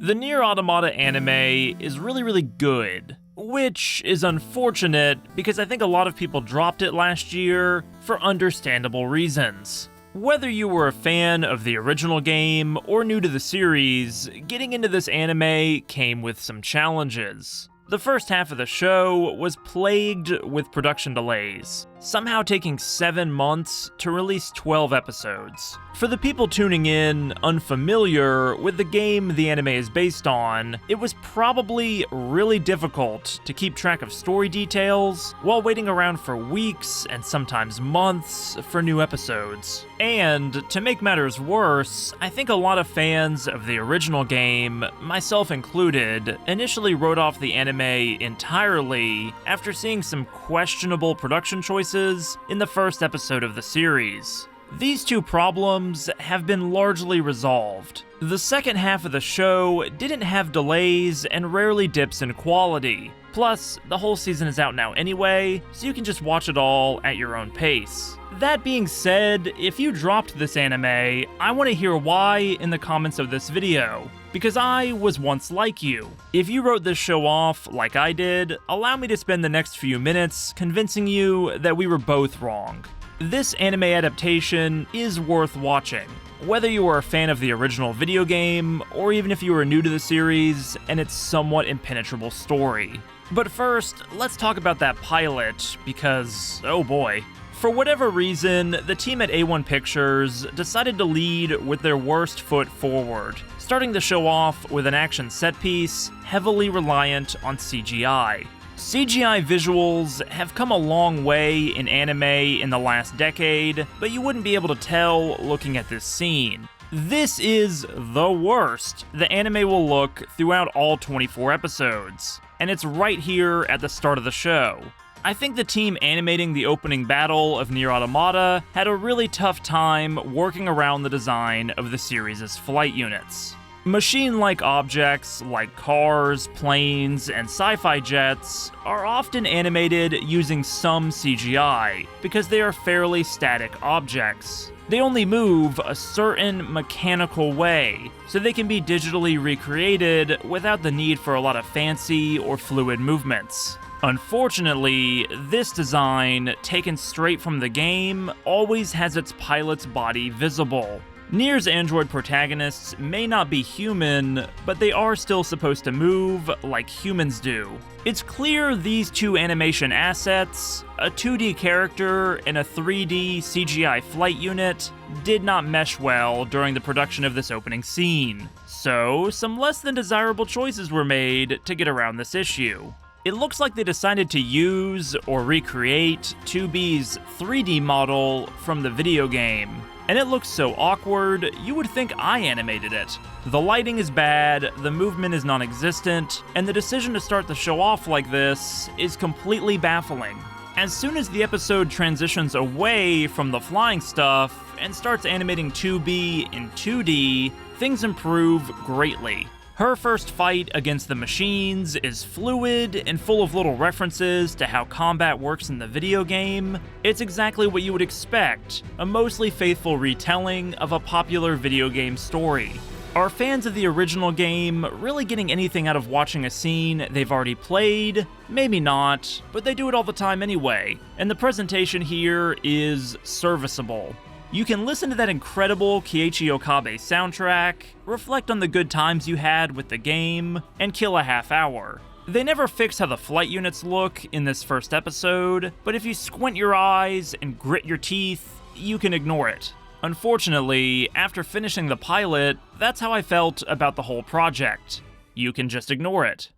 The Nier Automata anime is really good, which is unfortunate because I think a lot of people dropped it last year for understandable reasons. Whether you were a fan of the original game or new to the series, getting into this anime came with some challenges. The first half of the show was plagued with production delays, somehow taking 7 months to release 12 episodes. For the people tuning in unfamiliar with the game the anime is based on, it was probably really difficult to keep track of story details while waiting around for weeks and sometimes months for new episodes. And to make matters worse, I think a lot of fans of the original game, myself included, initially wrote off the anime entirely after seeing some questionable production choices in the first episode of the series. These two problems have been largely resolved. The second half of the show didn't have delays and rarely dips in quality. Plus, the whole season is out now anyway, so you can just watch it all at your own pace. That being said, if you dropped this anime, I want to hear why in the comments of this video, because I was once like you. If you wrote this show off like I did, allow me to spend the next few minutes convincing you that we were both wrong. This anime adaptation is worth watching, whether you are a fan of the original video game, or even if you are new to the series and its somewhat impenetrable story. But first, let's talk about that pilot, because, oh boy. For whatever reason, the team at A1 Pictures decided to lead with their worst foot forward, starting the show off with an action set piece heavily reliant on CGI. CGI visuals have come a long way in anime in the last decade, but you wouldn't be able to tell looking at this scene. This is the worst the anime will look throughout all 24 episodes, and it's right here at the start of the show. I think the team animating the opening battle of Nier Automata had a really tough time working around the design of the series' flight units. Machine-like objects like cars, planes, and sci-fi jets are often animated using some CGI because they are fairly static objects. They only move a certain mechanical way, so they can be digitally recreated without the need for a lot of fancy or fluid movements. Unfortunately, this design, taken straight from the game, always has its pilot's body visible. Nier's android protagonists may not be human, but they are still supposed to move like humans do. It's clear these two animation assets, a 2D character and a 3D CGI flight unit, did not mesh well during the production of this opening scene. So, some less than desirable choices were made to get around this issue. It looks like they decided to use or recreate 2B's 3D model from the video game. And it looks so awkward, you would think I animated it. The lighting is bad, the movement is non-existent, and the decision to start the show off like this is completely baffling. As soon as the episode transitions away from the flying stuff and starts animating 2B in 2D, things improve greatly. Her first fight against the machines is fluid and full of little references to how combat works in the video game. It's exactly what you would expect, a mostly faithful retelling of a popular video game story. Are fans of the original game really getting anything out of watching a scene they've already played? Maybe not, but they do it all the time anyway, and the presentation here is serviceable. You can listen to that incredible Keiichi Okabe soundtrack, reflect on the good times you had with the game, and kill a half hour. They never fix how the flight units look in this first episode, but if you squint your eyes and grit your teeth, you can ignore it. Unfortunately, after finishing the pilot, that's how I felt about the whole project. You can just ignore it.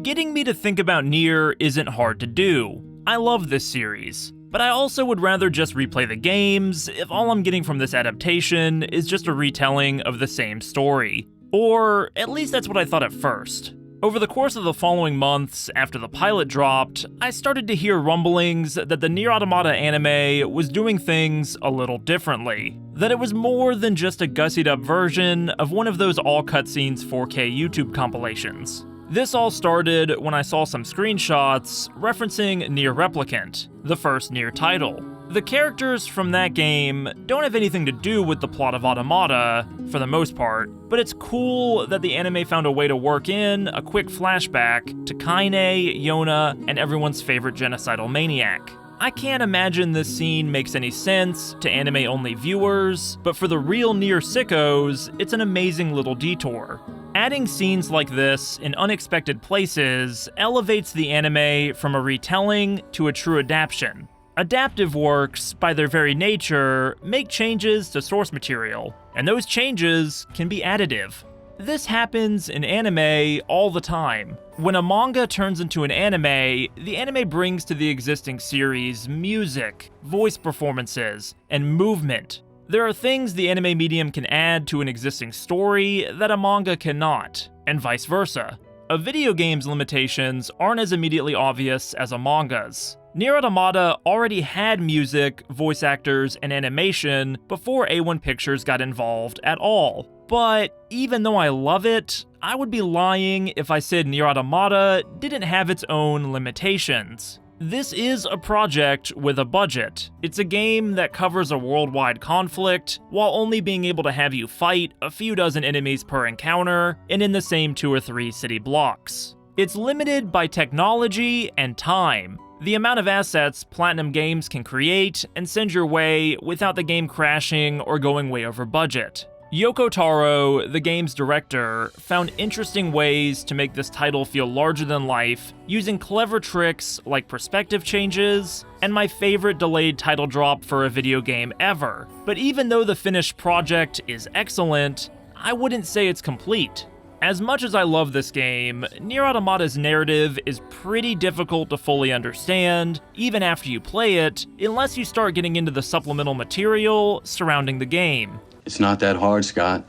Getting me to think about Nier isn't hard to do. I love this series. But I also would rather just replay the games if all I'm getting from this adaptation is just a retelling of the same story. Or at least that's what I thought at first. Over the course of the following months after the pilot dropped, I started to hear rumblings that the Nier Automata anime was doing things a little differently. That it was more than just a gussied up version of one of those all cutscenes 4K YouTube compilations. This all started when I saw some screenshots referencing Nier Replicant, the first Nier title. The characters from that game don't have anything to do with the plot of Automata, for the most part, but it's cool that the anime found a way to work in a quick flashback to Kaine, YoRHa, and everyone's favorite genocidal maniac. I can't imagine this scene makes any sense to anime-only viewers, but for the real Nier sickos, it's an amazing little detour. Adding scenes like this in unexpected places elevates the anime from a retelling to a true adaptation. Adaptive works, by their very nature, make changes to source material, and those changes can be additive. This happens in anime all the time. When a manga turns into an anime, the anime brings to the existing series music, voice performances, and movement. There are things the anime medium can add to an existing story that a manga cannot, and vice versa. A video game's limitations aren't as immediately obvious as a manga's. Nier Automata already had music, voice actors, and animation before A1 Pictures got involved at all. But even though I love it, I would be lying if I said Nier Automata didn't have its own limitations. This is a project with a budget. It's a game that covers a worldwide conflict, while only being able to have you fight a few dozen enemies per encounter, and in the same 2 or 3 city blocks. It's limited by technology and time. The amount of assets Platinum Games can create and send your way without the game crashing or going way over budget. Yoko Taro, the game's director, found interesting ways to make this title feel larger than life, using clever tricks like perspective changes, and my favorite delayed title drop for a video game ever. But even though the finished project is excellent, I wouldn't say it's complete. As much as I love this game, Nier Automata's narrative is pretty difficult to fully understand, even after you play it, unless you start getting into the supplemental material surrounding the game. It's not that hard, Scott.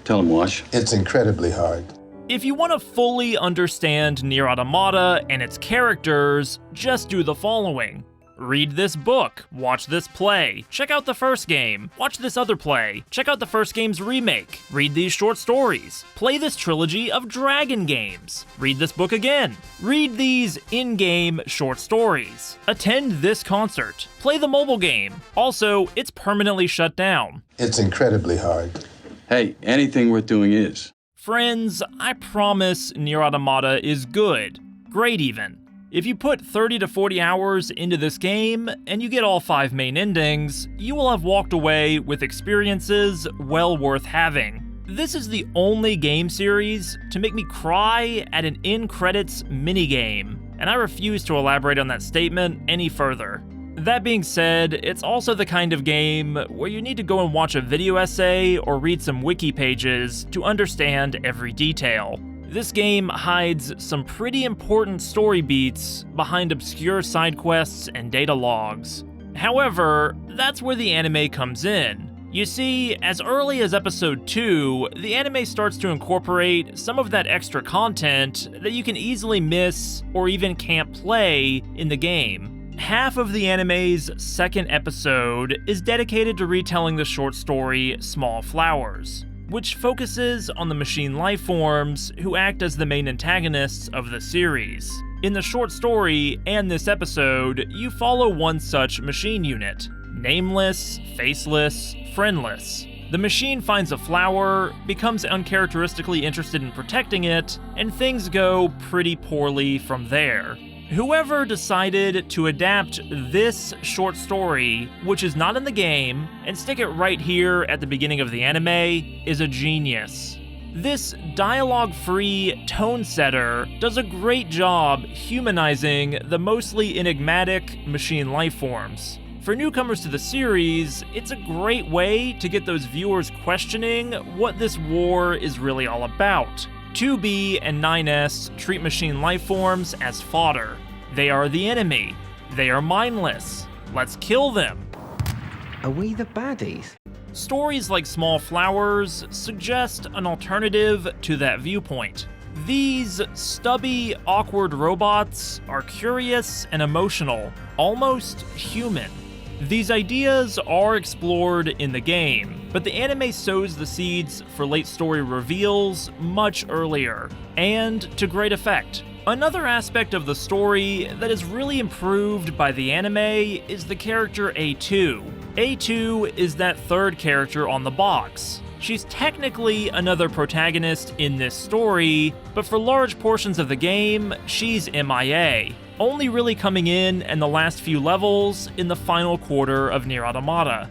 Tell him, Wash. It's incredibly hard. If you want to fully understand Nier Automata and its characters, just do the following. Read this book, watch this play, check out the first game, watch this other play, check out the first game's remake, read these short stories, play this trilogy of Dragon games, read this book again, read these in-game short stories, attend this concert, play the mobile game. Also, it's permanently shut down. It's incredibly hard. Hey, anything worth doing is. Friends, I promise Nier Automata is good. Great even. If you put 30 to 40 hours into this game, and you get all 5 main endings, you will have walked away with experiences well worth having. This is the only game series to make me cry at an in-credits minigame, and I refuse to elaborate on that statement any further. That being said, it's also the kind of game where you need to go and watch a video essay or read some wiki pages to understand every detail. This game hides some pretty important story beats behind obscure side quests and data logs. However, that's where the anime comes in. You see, as early as episode 2, the anime starts to incorporate some of that extra content that you can easily miss or even can't play in the game. Half of the anime's second episode is dedicated to retelling the short story Small Flowers, which focuses on the machine lifeforms who act as the main antagonists of the series. In the short story and this episode, you follow one such machine unit, nameless, faceless, friendless. The machine finds a flower, becomes uncharacteristically interested in protecting it, and things go pretty poorly from there. Whoever decided to adapt this short story, which is not in the game, and stick it right here at the beginning of the anime, is a genius. This dialogue-free tone setter does a great job humanizing the mostly enigmatic machine lifeforms. For newcomers to the series, it's a great way to get those viewers questioning what this war is really all about. 2B and 9S treat machine lifeforms as fodder. They are the enemy. They are mindless. Let's kill them. Are we the baddies? Stories like Small Flowers suggest an alternative to that viewpoint. These stubby, awkward robots are curious and emotional, almost human. These ideas are explored in the game, but the anime sows the seeds for late story reveals much earlier, and to great effect. Another aspect of the story that is really improved by the anime is the character A2. A2 is that third character on the box. She's technically another protagonist in this story, but for large portions of the game, she's MIA, only really coming in the last few levels in the final quarter of Nier Automata.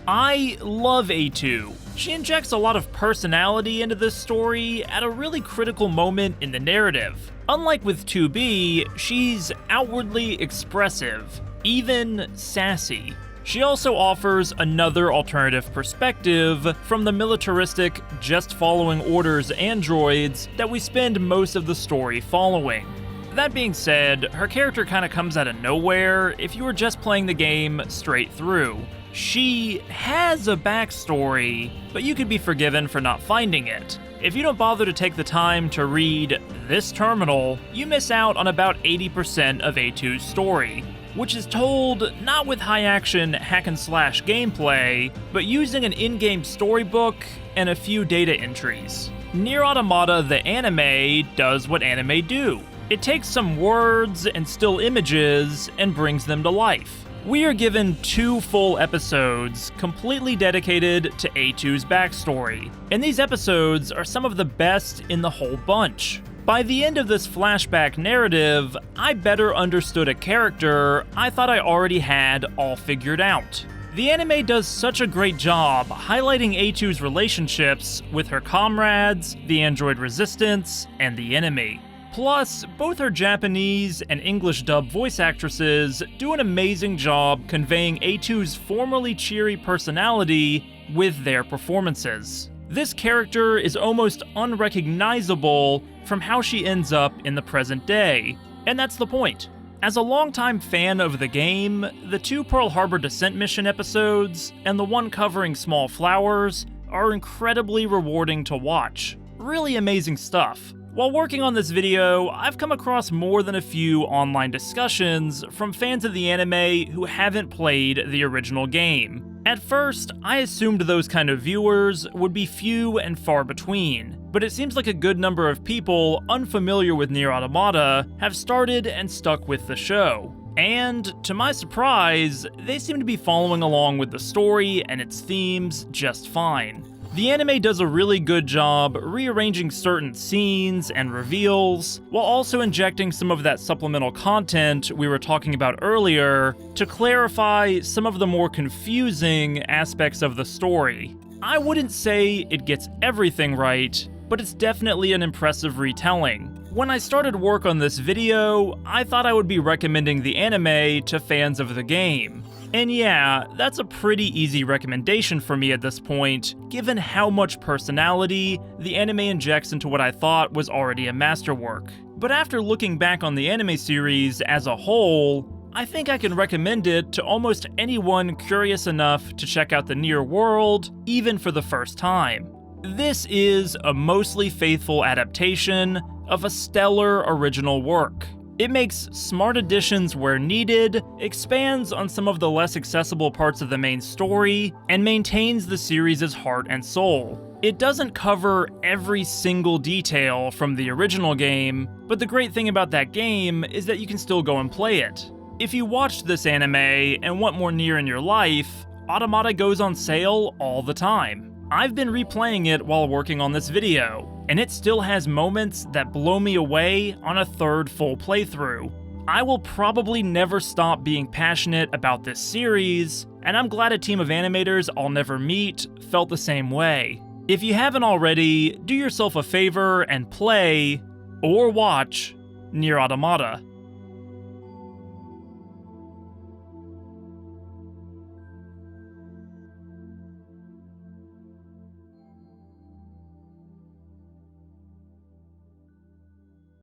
I love A2. She injects a lot of personality into this story at a really critical moment in the narrative. Unlike with 2B, she's outwardly expressive, even sassy. She also offers another alternative perspective from the militaristic, just following orders androids that we spend most of the story following. That being said, her character kinda comes out of nowhere if you were just playing the game straight through. She has a backstory, but you could be forgiven for not finding it. If you don't bother to take the time to read this terminal, you miss out on about 80% of A2's story, which is told not with high-action hack-and-slash gameplay, but using an in-game storybook and a few data entries. Nier Automata the anime does what anime do. It takes some words and still images and brings them to life. We are given 2 full episodes completely dedicated to A2's backstory, and these episodes are some of the best in the whole bunch. By the end of this flashback narrative, I better understood a character I thought I already had all figured out. The anime does such a great job highlighting A2's relationships with her comrades, the android resistance, and the enemy. Plus, both her Japanese and English dub voice actresses do an amazing job conveying A2's formerly cheery personality with their performances. This character is almost unrecognizable from how she ends up in the present day, and that's the point. As a longtime fan of the game, the 2 Pearl Harbor Descent mission episodes and the one covering Small Flowers are incredibly rewarding to watch. Really amazing stuff. While working on this video, I've come across more than a few online discussions from fans of the anime who haven't played the original game. At first, I assumed those kind of viewers would be few and far between, but it seems like a good number of people unfamiliar with Nier Automata have started and stuck with the show. And, to my surprise, they seem to be following along with the story and its themes just fine. The anime does a really good job rearranging certain scenes and reveals, while also injecting some of that supplemental content we were talking about earlier to clarify some of the more confusing aspects of the story. I wouldn't say it gets everything right, but it's definitely an impressive retelling. When I started work on this video, I thought I would be recommending the anime to fans of the game. And yeah, that's a pretty easy recommendation for me at this point, given how much personality the anime injects into what I thought was already a masterwork. But after looking back on the anime series as a whole, I think I can recommend it to almost anyone curious enough to check out the Nier world, even for the first time. This is a mostly faithful adaptation of a stellar original work. It makes smart additions where needed, expands on some of the less accessible parts of the main story, and maintains the series' heart and soul. It doesn't cover every single detail from the original game, but the great thing about that game is that you can still go and play it. If you watched this anime and want more Nier in your life, Automata goes on sale all the time. I've been replaying it while working on this video, and it still has moments that blow me away on a third full playthrough. I will probably never stop being passionate about this series, and I'm glad a team of animators I'll never meet felt the same way. If you haven't already, do yourself a favor and play, or watch, Nier Automata.